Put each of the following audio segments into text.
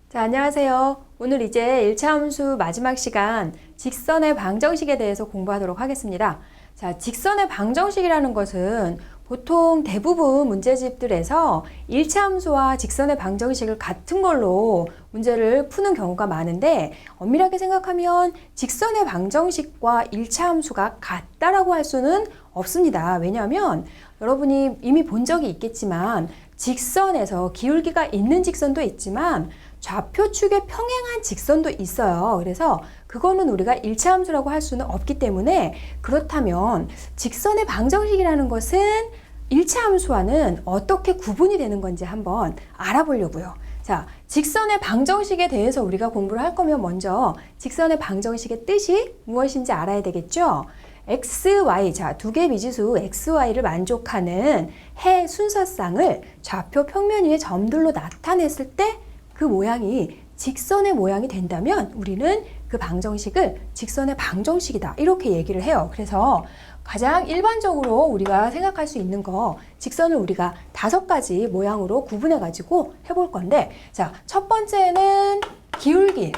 자, 안녕하세요. 오늘 이제 1차 함수 마지막 시간 직선의 방정식에 대해서 공부하도록 하겠습니다. 자, 직선의 방정식이라는 것은 보통 대부분 문제집들에서 1차 함수와 직선의 방정식을 같은 걸로 문제를 푸는 경우가 많은데, 엄밀하게 생각하면 직선의 방정식과 1차 함수가 같다라고 할 수는 없습니다. 왜냐하면 여러분이 이미 본 적이 있겠지만 직선에서 기울기가 있는 직선도 있지만 좌표축에 평행한 직선도 있어요. 그래서 그거는 우리가 1차 함수라고 할 수는 없기 때문에, 그렇다면 직선의 방정식이라는 것은 1차 함수와는 어떻게 구분이 되는 건지 한번 알아보려고요. 자, 직선의 방정식에 대해서 우리가 공부를 할 거면 먼저 직선의 방정식의 뜻이 무엇인지 알아야 되겠죠? x, y, 자, 두 개의 미지수 x, y를 만족하는 해 순서쌍을 좌표 평면 위의 점들로 나타냈을 때 그 모양이 직선의 모양이 된다면 우리는 그 방정식을 직선의 방정식이다, 이렇게 얘기를 해요. 그래서 가장 일반적으로 우리가 생각할 수 있는 거, 직선을 우리가 5가지 모양으로 구분해 가지고 해볼 건데, 자, 첫 번째는 기울기.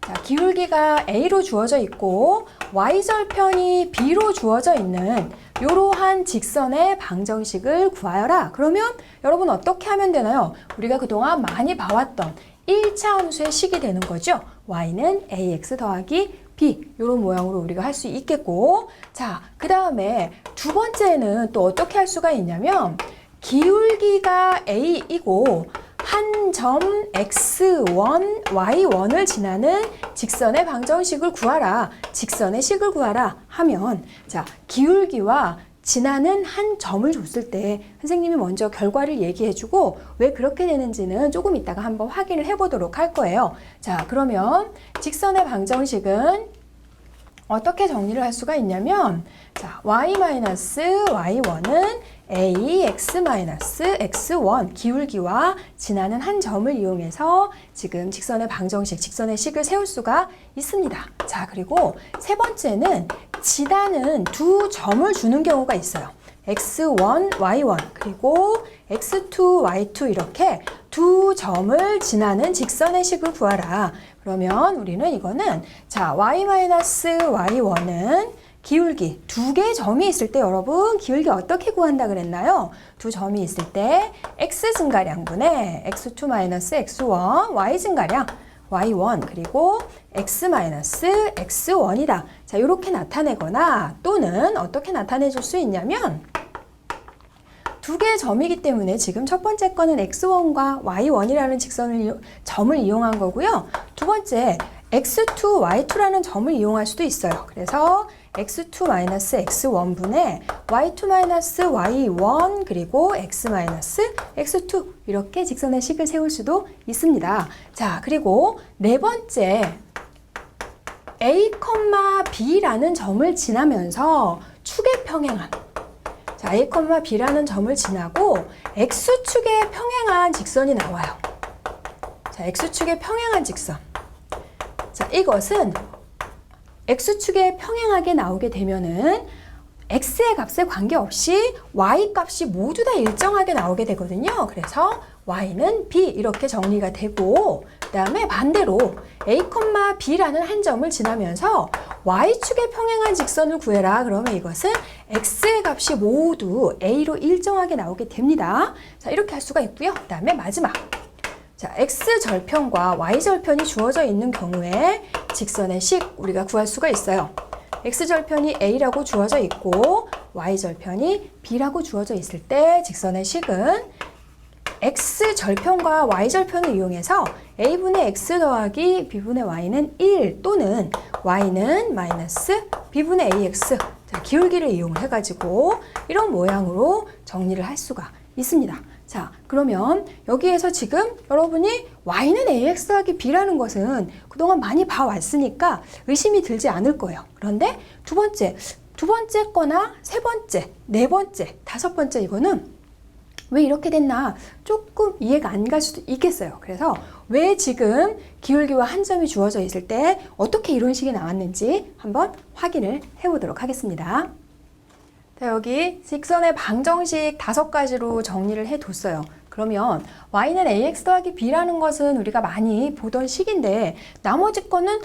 자, 기울기가 A로 주어져 있고 Y절편이 B로 주어져 있는 이러한 직선의 방정식을 구하여라. 그러면 여러분 어떻게 하면 되나요? 우리가 그동안 많이 봐왔던 1차 함수의 식이 되는 거죠. Y는 AX 더하기 B, 이런 모양으로 우리가 할 수 있겠고, 자, 그 다음에 두 번째는 또 어떻게 할 수가 있냐면, 기울기가 A이고 한 점 x1, y1을 지나는 직선의 방정식을 구하라, 직선의 식을 구하라 하면, 자, 기울기와 지나는 한 점을 줬을 때 선생님이 먼저 결과를 얘기해주고 왜 그렇게 되는지는 조금 이따가 한번 확인을 해보도록 할 거예요. 자, 그러면 직선의 방정식은 어떻게 정리를 할 수가 있냐면, 자, y-y1은 ax-x1 기울기와 지나는 한 점을 이용해서 지금 직선의 방정식, 직선의 식을 세울 수가 있습니다. 자, 그리고 세 번째는 지나는 두 점을 주는 경우가 있어요. x1, y1 그리고 x2, y2 이렇게 두 점을 지나는 직선의 식을 구하라. 그러면 우리는 이거는, 자, y-y1은 기울기 두 개의 점이 있을 때, 여러분 기울기 어떻게 구한다 그랬나요? 두 점이 있을 때 x 증가량분의 x2-x1 y 증가량 y1 그리고 x-x1이다. 자, 이렇게 나타내거나, 또는 어떻게 나타내 줄 수 있냐면, 두 개의 점이기 때문에 지금 첫 번째 거는 x1과 y1이라는 점을 이용한 거고요. 두 번째 x2, y2라는 점을 이용할 수도 있어요. 그래서 x2-x1분의 y2-y1 그리고 x-x2 이렇게 직선의 식을 세울 수도 있습니다. 자, 그리고 네 번째 a, b라는 점을 지나면서 축에 평행한, 자, a, b라는 점을 지나고 x축에 평행한 직선이 나와요. 자, x축에 평행한 직선. 자, 이것은 x축에 평행하게 나오게 되면은 x의 값에 관계없이 y 값이 모두 다 일정하게 나오게 되거든요. 그래서 y는 b 이렇게 정리가 되고, 그 다음에 반대로 a, b라는 한 점을 지나면서 y축에 평행한 직선을 구해라. 그러면 이것은 x의 값이 모두 a로 일정하게 나오게 됩니다. 자, 이렇게 할 수가 있고요. 그 다음에 마지막, 자, x절편과 y절편이 주어져 있는 경우에 직선의 식 우리가 구할 수가 있어요. x절편이 a라고 주어져 있고 y절편이 b라고 주어져 있을 때 직선의 식은 x절편과 y절편을 이용해서 a분의 x 더하기 b분의 y는 1 또는 y는 마이너스 b분의 ax, 자, 기울기를 이용해 가지고 이런 모양으로 정리를 할 수가 있습니다. 자, 그러면 여기에서 지금 여러분이 y는 ax 더하기 b라는 것은 그동안 많이 봐왔으니까 의심이 들지 않을 거예요. 그런데 두 번째 거나 세 번째, 네 번째, 다섯 번째, 이거는 왜 이렇게 됐나 조금 이해가 안 갈 수도 있겠어요. 그래서 왜 지금 기울기와 한 점이 주어져 있을 때 어떻게 이런 식이 나왔는지 한번 확인을 해보도록 하겠습니다. 자, 여기 직선의 방정식 5가지로 정리를 해뒀어요. 그러면 y는 ax 더하기 b라는 것은 우리가 많이 보던 식인데 나머지 거는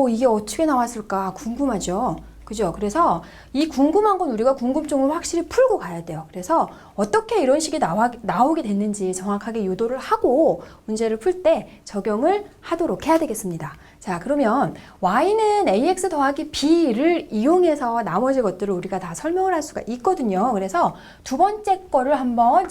이게 어떻게 나왔을까 궁금하죠. 그죠? 그래서 이 궁금한 건 우리가 궁금증을 확실히 풀고 가야 돼요. 그래서 어떻게 이런 식이 나오게 됐는지 정확하게 유도를 하고 문제를 풀 때 적용을 하도록 해야 되겠습니다. 자, 그러면 y는 ax 더하기 b를 이용해서 나머지 것들을 우리가 다 설명을 할 수가 있거든요. 그래서 두 번째 거를 한번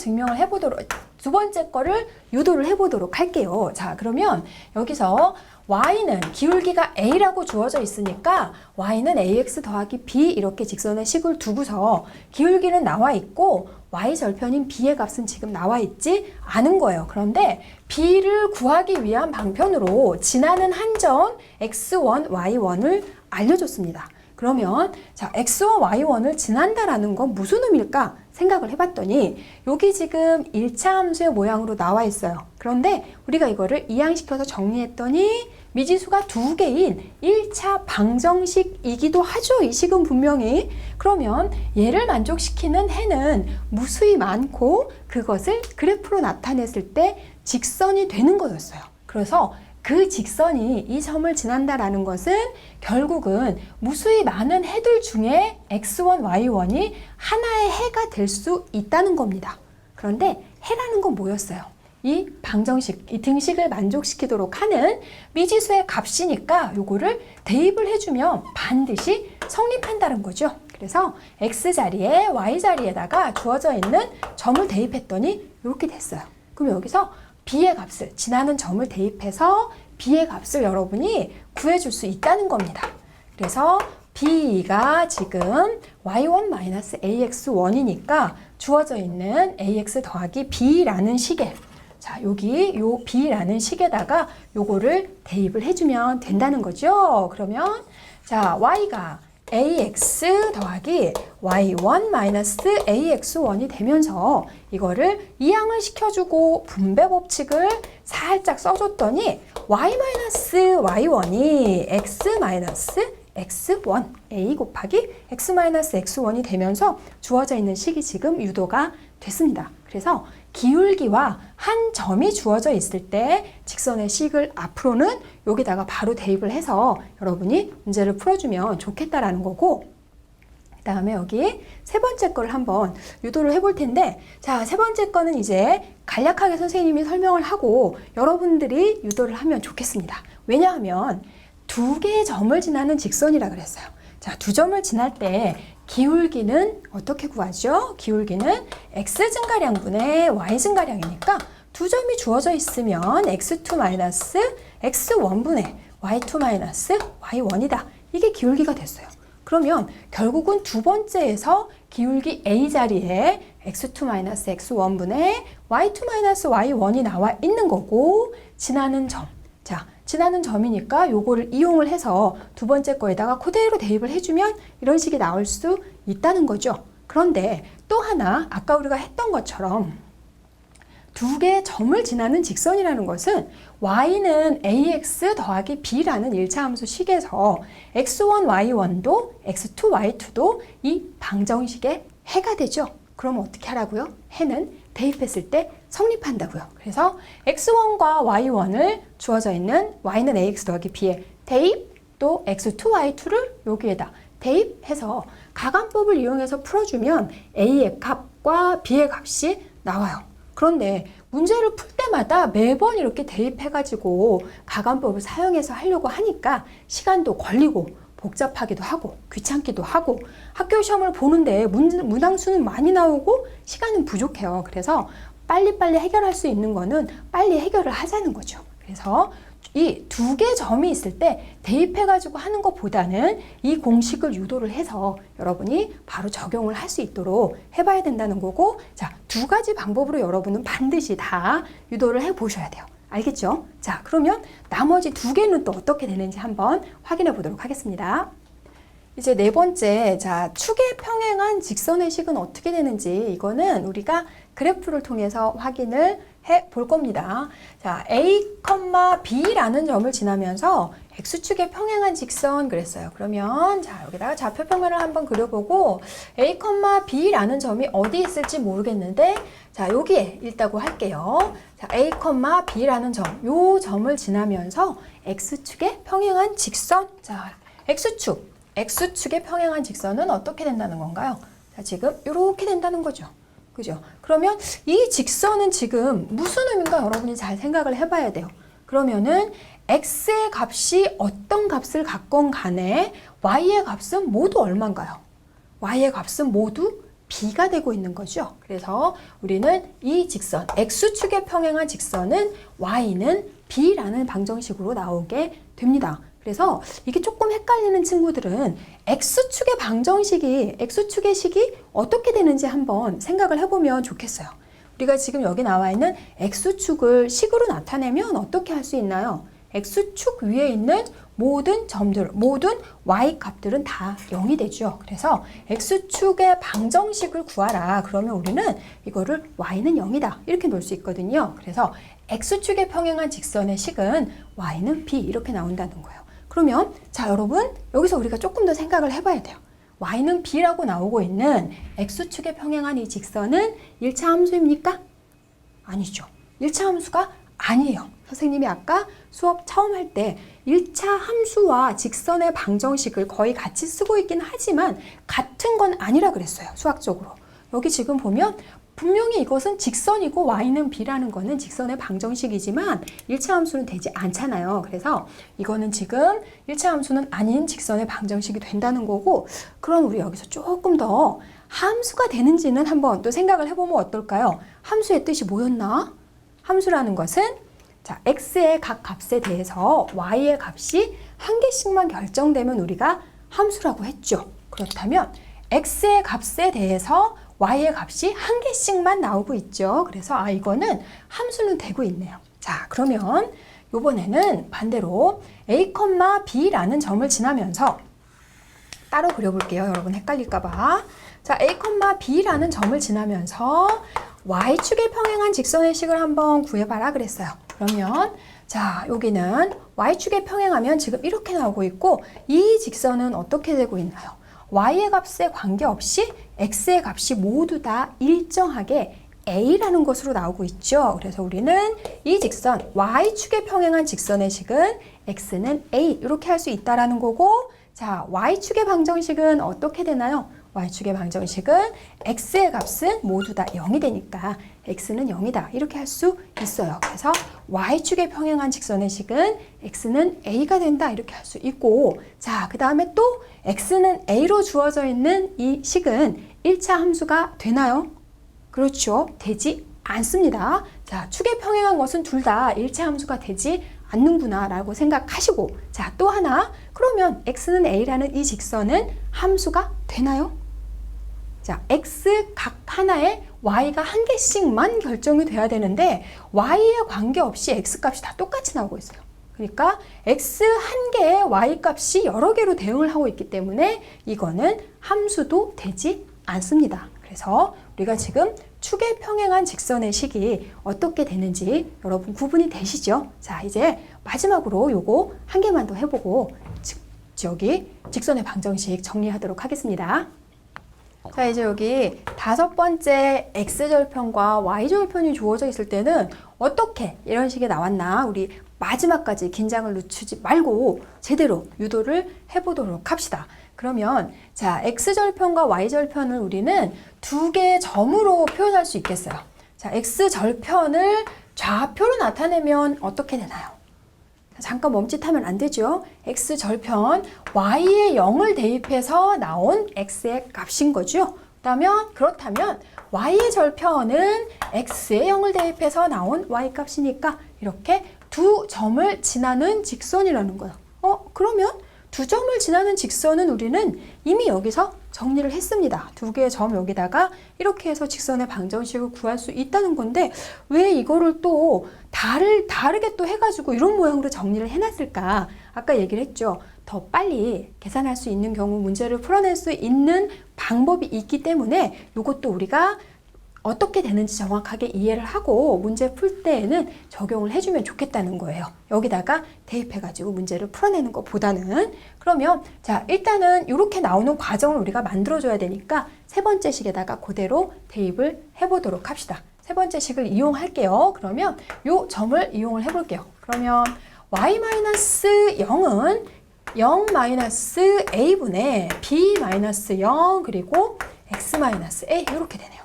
두 번째 거를 유도를 해보도록 할게요. 자, 그러면 여기서 y는 기울기가 a라고 주어져 있으니까 y는 ax 더하기 b 이렇게 직선의 식을 두고서 기울기는 나와 있고 y 절편인 b의 값은 지금 나와 있지 않은 거예요. 그런데 b를 구하기 위한 방편으로 지나는 한 점 x1, y1을 알려줬습니다. 그러면 자, x1, y1을 지난다라는 건 무슨 의미일까 생각을 해봤더니 여기 지금 1차 함수의 모양으로 나와 있어요. 그런데 우리가 이거를 이항시켜서 정리했더니 미지수가 두 개인 1차 방정식이기도 하죠. 이 식은 분명히. 그러면 얘를 만족시키는 해는 무수히 많고 그것을 그래프로 나타냈을 때 직선이 되는 거였어요. 그래서 그 직선이 이 점을 지난다라는 것은 결국은 무수히 많은 해들 중에 x1, y1이 하나의 해가 될 수 있다는 겁니다. 그런데 해라는 건 뭐였어요? 이 방정식, 이 등식을 만족시키도록 하는 미지수의 값이니까 요거를 대입을 해주면 반드시 성립한다는 거죠. 그래서 x자리에 y자리에다가 주어져 있는 점을 대입했더니 이렇게 됐어요. 그럼 여기서 b의 값을, 지나는 점을 대입해서 b의 값을 여러분이 구해줄 수 있다는 겁니다. 그래서 b가 지금 y1-ax1이니까 주어져 있는 ax 더하기 b라는 식에 자, 여기 요 b라는 식에다가 요거를 대입을 해주면 된다는 거죠. 그러면 자, y가 ax 더하기 y1-ax1이 되면서 이거를 이항을 시켜주고 분배 법칙을 살짝 써줬더니 y-y1이 x-x1 a 곱하기 x-x1이 되면서 주어져 있는 식이 지금 유도가 됐습니다. 그래서 기울기와 한 점이 주어져 있을 때 직선의 식을 앞으로는 여기다가 바로 대입을 해서 여러분이 문제를 풀어주면 좋겠다라는 거고, 그 다음에 여기 세 번째 거를 한번 유도를 해볼 텐데, 자, 세 번째 거는 이제 간략하게 선생님이 설명을 하고 여러분들이 유도를 하면 좋겠습니다. 왜냐하면 두 개의 점을 지나는 직선이라 그랬어요. 자, 두 점을 지날 때 기울기는 어떻게 구하죠? 기울기는 x 증가량분의 y 증가량이니까 두 점이 주어져 있으면 x2-x1분의 y2-y1이다. 이게 기울기가 됐어요. 그러면 결국은 두 번째에서 기울기 a 자리에 x2-x1분의 y2-y1이 나와 있는 거고, 지나는 점. 자, 지나는 점이니까 요거를 이용을 해서 두 번째 거에다가 그대로 대입을 해주면 이런 식이 나올 수 있다는 거죠. 그런데 또 하나 아까 우리가 했던 것처럼 두 개의 점을 지나는 직선이라는 것은 y는 ax 더하기 b라는 1차 함수 식에서 x1, y1도 x2, y2도 이 방정식의 해가 되죠. 그럼 어떻게 하라고요? 해는 대입했을 때 성립한다고요. 그래서 x1과 y1을 주어져 있는 y는 ax 더하기 b에 대입, 또 x2, y2를 여기에다 대입해서 가감법을 이용해서 풀어주면 a의 값과 b의 값이 나와요. 그런데 문제를 풀 때마다 매번 이렇게 대입해가지고 가감법을 사용해서 하려고 하니까 시간도 걸리고 복잡하기도 하고 귀찮기도 하고 학교 시험을 보는데 문항수는 많이 나오고 시간은 부족해요. 그래서 빨리빨리 해결할 수 있는 거는 빨리 해결을 하자는 거죠. 그래서 이 두 개 점이 있을 때 대입해가지고 하는 것보다는 이 공식을 유도를 해서 여러분이 바로 적용을 할 수 있도록 해봐야 된다는 거고, 자, 두 가지 방법으로 여러분은 반드시 다 유도를 해보셔야 돼요. 알겠죠? 자, 그러면 나머지 두 개는 또 어떻게 되는지 한번 확인해 보도록 하겠습니다. 이제 네 번째, 자, 축에 평행한 직선의 식은 어떻게 되는지 이거는 우리가 그래프를 통해서 확인을 해 볼 겁니다. 자, A, B라는 점을 지나면서 X축에 평행한 직선 그랬어요. 그러면 자, 여기다가 좌표평면을 한번 그려보고 A, B라는 점이 어디 있을지 모르겠는데 자, 여기에 있다고 할게요. 자, A, B라는 점, 요 점을 지나면서 X축에 평행한 직선. 자, X축에 평행한 직선은 어떻게 된다는 건가요? 자, 지금 이렇게 된다는 거죠. 그죠? 그러면 이 직선은 지금 무슨 의미인가 여러분이 잘 생각을 해봐야 돼요. 그러면은 x의 값이 어떤 값을 갖건 간에 y의 값은 모두 얼마인가요? y의 값은 모두 b가 되고 있는 거죠. 그래서 우리는 이 직선, x축에 평행한 직선은 y는 b라는 방정식으로 나오게 됩니다. 그래서 이게 조금 헷갈리는 친구들은 X축의 방정식이, X축의 식이 어떻게 되는지 한번 생각을 해보면 좋겠어요. 우리가 지금 여기 나와 있는 X축을 식으로 나타내면 어떻게 할 수 있나요? X축 위에 있는 모든 점들, 모든 Y 값들은 다 0이 되죠. 그래서 X축의 방정식을 구하라. 그러면 우리는 이거를 Y는 0이다. 이렇게 놓을 수 있거든요. 그래서 X축에 평행한 직선의 식은 Y는 B 이렇게 나온다는 거예요. 그러면 자 여러분 여기서 우리가 조금 더 생각을 해봐야 돼요. y는 b라고 나오고 있는 x축에 평행한 이 직선은 1차 함수입니까? 아니죠. 1차 함수가 아니에요. 선생님이 아까 수업 처음 할 때 1차 함수와 직선의 방정식을 거의 같이 쓰고 있긴 하지만 같은 건 아니라 그랬어요. 수학적으로. 여기 지금 보면 분명히 이것은 직선이고 y는 b라는 거는 직선의 방정식이지만 1차 함수는 되지 않잖아요. 그래서 이거는 지금 1차 함수는 아닌 직선의 방정식이 된다는 거고 그럼 우리 여기서 조금 더 함수가 되는지는 한번 또 생각을 해보면 어떨까요? 함수의 뜻이 뭐였나? 함수라는 것은 자 x의 각 값에 대해서 y의 값이 한 개씩만 결정되면 우리가 함수라고 했죠. 그렇다면 x의 값에 대해서 y의 값이 한 개씩만 나오고 있죠. 그래서 이거는 함수는 되고 있네요. 자, 그러면 이번에는 반대로 A, B라는 점을 지나면서 따로 그려볼게요. 여러분 헷갈릴까봐. 자, A, B라는 점을 지나면서 y축에 평행한 직선의 식을 한번 구해봐라 그랬어요. 그러면 자, 여기는 y축에 평행하면 지금 이렇게 나오고 있고 이 직선은 어떻게 되고 있나요? y의 값에 관계없이 x의 값이 모두 다 일정하게 a라는 것으로 나오고 있죠. 그래서 우리는 이 직선 y축에 평행한 직선의 식은 x는 a 이렇게 할 수 있다라는 거고 자 y축의 방정식은 어떻게 되나요? y축의 방정식은 x의 값은 모두 다 0이 되니까 x는 0이다 이렇게 할 수 있어요. 그래서 y축에 평행한 직선의 식은 x는 a가 된다 이렇게 할 수 있고 자 그 다음에 또 x는 a로 주어져 있는 이 식은 1차 함수가 되나요? 그렇죠. 되지 않습니다. 자 축에 평행한 것은 둘 다 1차 함수가 되지 않는구나 라고 생각하시고 자 또 하나 그러면 x는 a라는 이 직선은 함수가 되나요? 자 x 각 하나에 y가 한 개씩만 결정이 돼야 되는데 y에 관계없이 x 값이 다 똑같이 나오고 있어요. 그러니까 x 한 개의 y 값이 여러 개로 대응을 하고 있기 때문에 이거는 함수도 되지 않습니다. 그래서 우리가 지금 축에 평행한 직선의 식이 어떻게 되는지 여러분 구분이 되시죠? 자 이제 마지막으로 요거 한 개만 더 해보고 저기 직선의 방정식 정리하도록 하겠습니다. 자 이제 여기 5번째 x절편과 y절편이 주어져 있을 때는 어떻게 이런 식이 나왔나 우리 마지막까지 긴장을 늦추지 말고 제대로 유도를 해보도록 합시다. 그러면 자 x절편과 y절편을 우리는 두 개의 점으로 표현할 수 있겠어요. 자 x절편을 좌표로 나타내면 어떻게 되나요? 잠깐 멈칫하면 안 되죠. x절편 y에 0을 대입해서 나온 x의 값인 거죠. 그렇다면 y의 절편은 x에 0을 대입해서 나온 y 값이니까 이렇게 두 점을 지나는 직선이라는 거예요. 그러면 두 점을 지나는 직선은 우리는 이미 여기서 정리를 했습니다. 두 개의 점 여기다가 이렇게 해서 직선의 방정식을 구할 수 있다는 건데 왜 이거를 또 다르게 또 해가지고 이런 모양으로 정리를 해놨을까? 아까 얘기를 했죠. 더 빨리 계산할 수 있는 경우 문제를 풀어낼 수 있는 방법이 있기 때문에 이것도 우리가 어떻게 되는지 정확하게 이해를 하고 문제 풀 때에는 적용을 해주면 좋겠다는 거예요. 여기다가 대입해가지고 문제를 풀어내는 것보다는. 그러면 자, 일단은 이렇게 나오는 과정을 우리가 만들어줘야 되니까 세 번째 식에다가 그대로 대입을 해보도록 합시다. 세 번째 식을 이용할게요. 그러면 요 점을 이용을 해볼게요. 그러면 y-0은 0-a분의 b-0 그리고 x-a 이렇게 되네요.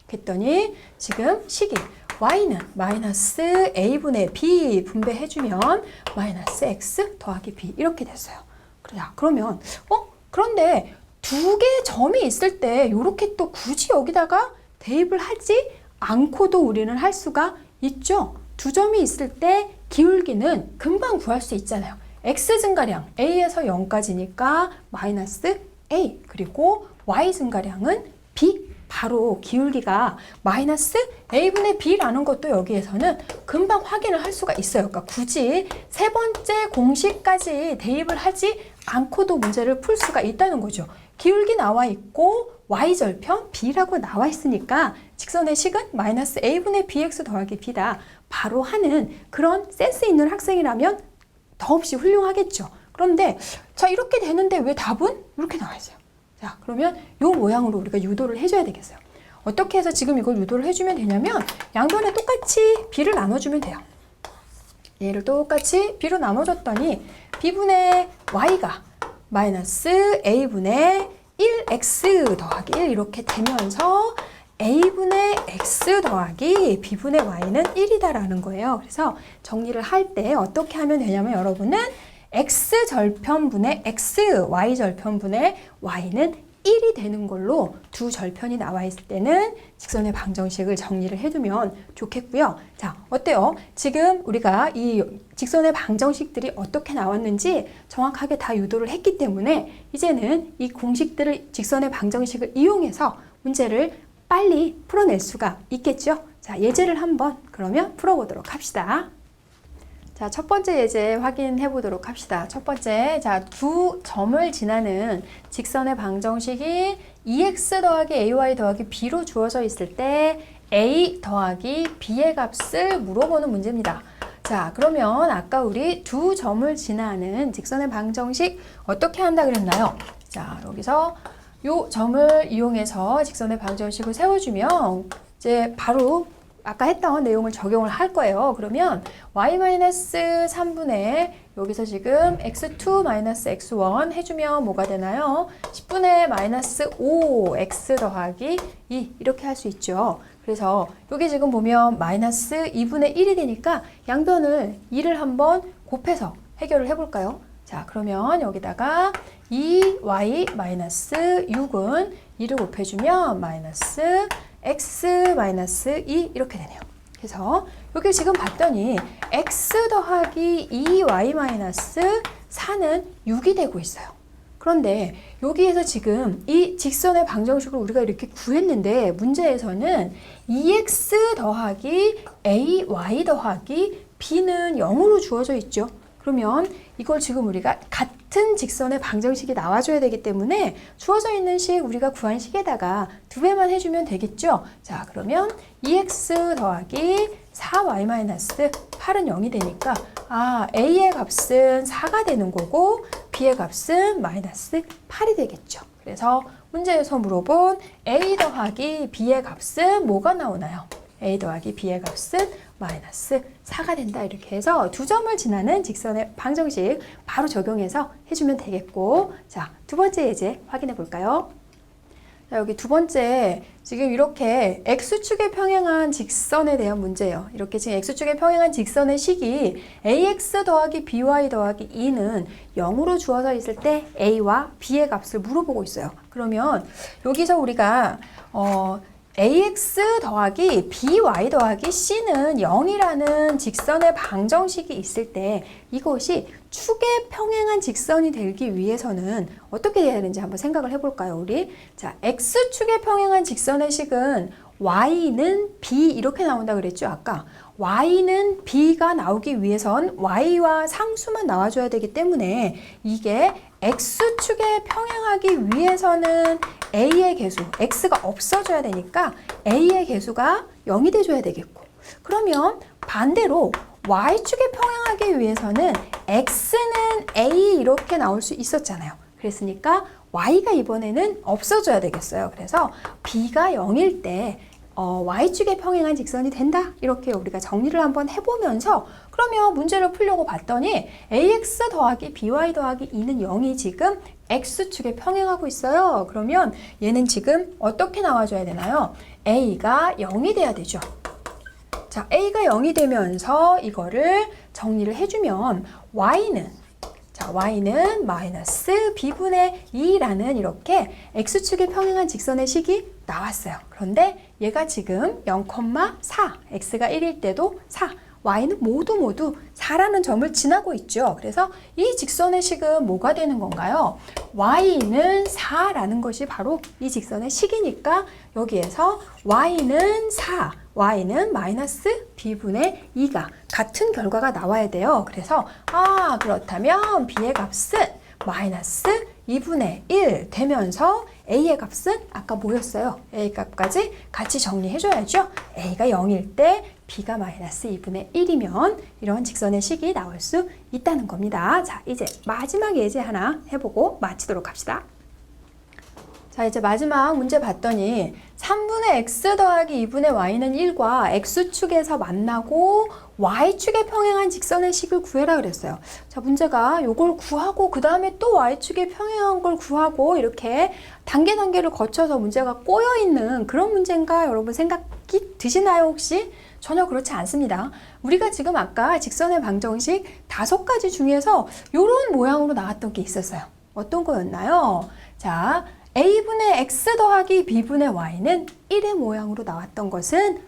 그랬더니 지금 식이 y는 -a분의 b 분배해주면 -x 더하기 b 이렇게 됐어요. 그러면 그런데 두 개의 점이 있을 때 이렇게 또 굳이 여기다가 대입을 하지 않고도 우리는 할 수가 있죠. 두 점이 있을 때 기울기는 금방 구할 수 있잖아요. x 증가량 a에서 0까지니까 -a 그리고 y 증가량은 b 바로 기울기가 -a분의 b라는 것도 여기에서는 금방 확인을 할 수가 있어요. 그러니까 굳이 세 번째 공식까지 대입을 하지 않고도 문제를 풀 수가 있다는 거죠. 기울기 나와 있고 y절편 b라고 나와 있으니까 직선의 식은 -a분의 bx 더하기 b다. 바로 하는 그런 센스 있는 학생이라면 더없이 훌륭하겠죠. 그런데 자 이렇게 되는데 왜 답은 이렇게 나와 있어요. 자, 그러면 이 모양으로 우리가 유도를 해줘야 되겠어요. 어떻게 해서 지금 이걸 유도를 해주면 되냐면 양변에 똑같이 b를 나눠주면 돼요. 얘를 똑같이 b로 나눠줬더니 b분의 y가 -a분의 1x 더하기 1 이렇게 되면서 a분의 x 더하기 b분의 y는 1이다라는 거예요. 그래서 정리를 할 때 어떻게 하면 되냐면 여러분은 x절편분의 x, y절편분의 y는 1이 되는 걸로 두 절편이 나와 있을 때는 직선의 방정식을 정리를 해두면 좋겠고요. 자, 어때요? 지금 우리가 이 직선의 방정식들이 어떻게 나왔는지 정확하게 다 유도를 했기 때문에 이제는 이 공식들을 직선의 방정식을 이용해서 문제를 빨리 풀어낼 수가 있겠죠? 자, 예제를 한번 그러면 풀어보도록 합시다. 자, 첫 번째 예제 확인해 보도록 합시다. 첫 번째, 자, 두 점을 지나는 직선의 방정식이 2x 더하기 ay 더하기 b로 주어져 있을 때 a 더하기 b의 값을 물어보는 문제입니다. 자, 그러면 아까 우리 두 점을 지나는 직선의 방정식 어떻게 한다 그랬나요? 자, 여기서 요 점을 이용해서 직선의 방정식을 세워주면 이제 바로 아까 했던 내용을 적용을 할 거예요. 그러면 y-3분의 여기서 지금 x2-x1 해주면 뭐가 되나요? 10분의 -5x 더하기 2 이렇게 할 수 있죠. 그래서 여기 지금 보면 -2분의 1이 되니까 양변을 2를 한번 곱해서 해결을 해볼까요? 자, 그러면 여기다가 2y-6은 2를 곱해주면 x-2 이렇게 되네요. 그래서 여기 지금 봤더니 x 더하기 2y-4는 6이 되고 있어요. 그런데 여기에서 지금 이 직선의 방정식을 우리가 이렇게 구했는데 문제에서는 2x 더하기 ay 더하기 b는 0으로 주어져 있죠. 그러면 이걸 지금 우리가 같은 직선의 방정식이 나와줘야 되기 때문에 주어져 있는 식 우리가 구한 식에다가 2배만 해주면 되겠죠. 자, 그러면 2x 더하기 4y-8은 0이 되니까 a의 값은 4가 되는 거고 b의 값은 -8이 되겠죠. 그래서 문제에서 물어본 a 더하기 b의 값은 뭐가 나오나요? a 더하기 b의 값은 -4가 된다. 이렇게 해서 두 점을 지나는 직선의 방정식 바로 적용해서 해주면 되겠고, 자, 두 번째 예제 확인해 볼까요? 자, 여기 두 번째 지금 이렇게 x축에 평행한 직선에 대한 문제예요. 이렇게 지금 x축에 평행한 직선의 식이 ax 더하기 by 더하기 2는 0으로 주어져 있을 때 a와 b의 값을 물어보고 있어요. 그러면 여기서 우리가 ax 더하기 by 더하기 c는 0이라는 직선의 방정식이 있을 때 이것이 축에 평행한 직선이 되기 위해서는 어떻게 돼야 되는지 한번 생각을 해볼까요, 우리? 자, x축에 평행한 직선의 식은 y는 b 이렇게 나온다 그랬죠, 아까. y는 b가 나오기 위해선 y와 상수만 나와줘야 되기 때문에 이게 X축에 평행하기 위해서는 A의 개수, X가 없어져야 되니까 A의 개수가 0이 돼줘야 되겠고, 그러면 반대로 Y축에 평행하기 위해서는 X는 A 이렇게 나올 수 있었잖아요. 그랬으니까 Y가 이번에는 없어져야 되겠어요. 그래서 B가 0일 때 Y축에 평행한 직선이 된다. 이렇게 우리가 정리를 한번 해보면서 그러면 문제를 풀려고 봤더니 AX 더하기 BY 더하기 2는 0이 지금 X축에 평행하고 있어요. 그러면 얘는 지금 어떻게 나와줘야 되나요? A가 0이 돼야 되죠. 자, A가 0이 되면서 이거를 정리를 해주면 Y는 마이너스 B분의 2라는 이렇게 X축에 평행한 직선의 식이 나왔어요. 그런데 얘가 지금 0,4, X가 1일 때도 4, Y는 모두 4라는 점을 지나고 있죠. 그래서 이 직선의 식은 뭐가 되는 건가요? Y는 4라는 것이 바로 이 직선의 식이니까 여기에서 Y는 4, Y는 마이너스 B분의 2가 같은 결과가 나와야 돼요. 그래서 그렇다면 B의 값은 마이너스 2분의 1 되면서 A의 값은 아까 뭐였어요? A 값까지 같이 정리해줘야죠. A가 0일 때 B가 마이너스 2분의 1이면 이런 직선의 식이 나올 수 있다는 겁니다. 자, 이제 마지막 예제 하나 해보고 마치도록 합시다. 자, 이제 마지막 문제 봤더니 3분의 x 더하기 2분의 y는 1과 x축에서 만나고 y축에 평행한 직선의 식을 구해라 그랬어요. 자, 문제가 요걸 구하고 그 다음에 또 y축에 평행한 걸 구하고 이렇게 단계를 거쳐서 문제가 꼬여있는 그런 문제인가 여러분 생각이 드시나요 혹시? 전혀 그렇지 않습니다. 우리가 지금 아까 직선의 방정식 5가지 중에서 요런 모양으로 나왔던 게 있었어요. 어떤 거였나요? 자, a분의 x 더하기 b분의 y는 1의 모양으로 나왔던 것은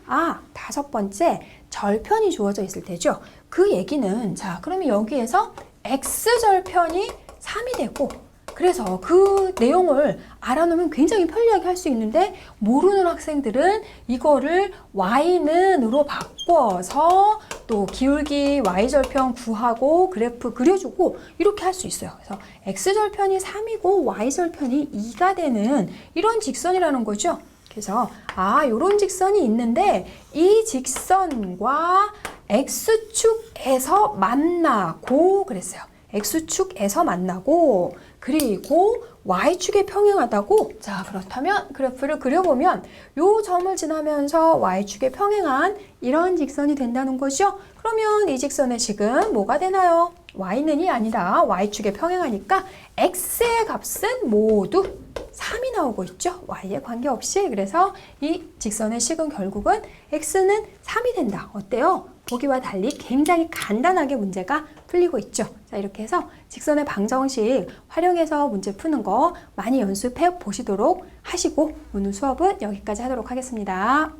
5번째 절편이 주어져 있을 테죠. 그 얘기는 자, 그러면 여기에서 x절편이 3이 되고 그래서 그 내용을 알아놓으면 굉장히 편리하게 할 수 있는데 모르는 학생들은 이거를 y는으로 바꿔서 또 기울기 y절편 구하고 그래프 그려주고 이렇게 할 수 있어요. 그래서 x절편이 3이고 y절편이 2가 되는 이런 직선이라는 거죠. 그래서 요런 직선이 있는데 이 직선과 x축에서 만나고 그랬어요. x축에서 만나고 그리고 y축에 평행하다고? 자, 그렇다면 그래프를 그려보면 요 점을 지나면서 y축에 평행한 이런 직선이 된다는 거죠. 그러면 이 직선의 식은 뭐가 되나요? y는이 아니라 y축에 평행하니까 x의 값은 모두 3이 나오고 있죠. y에 관계없이. 그래서 이 직선의 식은 결국은 x는 3이 된다. 어때요? 보기와 달리 굉장히 간단하게 문제가 풀리고 있죠. 자, 이렇게 해서 직선의 방정식 활용해서 문제 푸는 거 많이 연습해 보시도록 하시고 오늘 수업은 여기까지 하도록 하겠습니다.